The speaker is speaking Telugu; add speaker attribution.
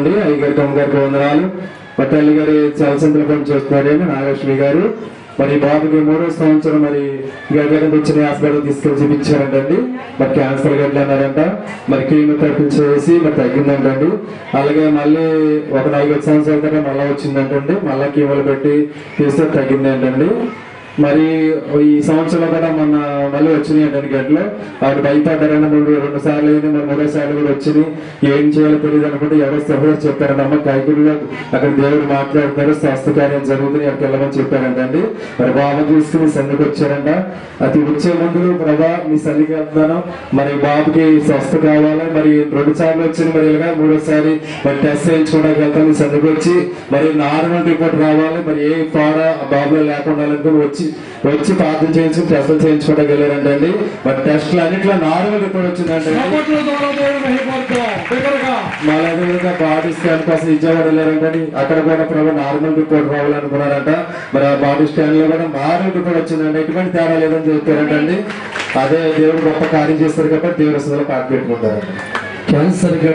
Speaker 1: వందనాలండి. అయ్యగారి తమ్మ గారికి వందనాలు. మా తల్లి గారి చలసంతల పని చేస్తున్నారేమో నాగలక్ష్మి గారు. మరి బాబుకి 3వ సంవత్సరం మరి గడ్డ వచ్చిన హాస్పిటల్ తీసుకెళ్ళి చూపించారంటండి. మరి క్యాన్సర్ గడ్డలు అన్నారంట. మరి కీమోథెరపీ చేసి మరి తగ్గిందంటండి. అలాగే మళ్ళీ ఒక 4 సంవత్సరాల తర్వాత మళ్ళీ వచ్చిందంటండి. మళ్ళీ కీమోలు పెట్టి తీస్తే తగ్గిందంటండి. మరి ఈ సంవత్సరంలో కూడా మొన్న మళ్ళీ వచ్చినాయి అంటే గడ్డలు. ఆవిడ భయపడ్డారని 2 సార్లు అయింది. మరి 3వ సార్లు కూడా వచ్చినాయి. ఏం చేయాలో తెలియదు అనుకుంటే ఎవరో సహోదరు చెప్పారంట, అమ్మ కైకుల్లో అక్కడ దేవుడు మాట్లాడుతున్నారు, స్వస్థ కార్యం జరుగుతుంది, అక్కడికి వెళ్ళమని చెప్పారంటండి. మరి బాబు తీసుకుని సన్నికి వచ్చారంట. అది వచ్చే ముందు ప్రభా మీ సన్నికి వెళ్తున్నాను, మరి బాబుకి స్వస్థ కావాలి, మరి 2 సార్లు వచ్చింది, మరి ఇలాగా 3వసారి మరి టెస్ట్ చేయించుకోవడానికి వెళ్తాను మీ సన్నికి వచ్చి, మరి నార్మల్ రిపోర్ట్ రావాలి, మరి ఏ పాడ బాబులో లేకుండా వచ్చి ప్రార్థన చేయించుకుని టెస్టులు చేయించుకోవడానికి వెళ్ళారంటండి. మరి టెస్టులు అన్నింటిలో నార్మల్ రిపోర్ట్ వచ్చిందంటే మళ్ళీ బాడీ స్కాన్ కోసం విజయవాడ వెళ్ళారంటండి. అక్కడ కూడా ప్రభు నార్మల్ రిపోర్ట్ రావాలనుకున్నారంట. మరి ఆ బాడీ స్కాన్ లో కూడా నార్మల్ రిపోర్ట్ వచ్చిందండి. ఎటువంటి తేడా లేదని చెప్పారంటండి. అదే దేవుడు గొప్ప కార్యం చేస్తారు కాబట్టి దేవుడు అసలు పాటు పెట్టుకుంటారంట. క్యాన్సర్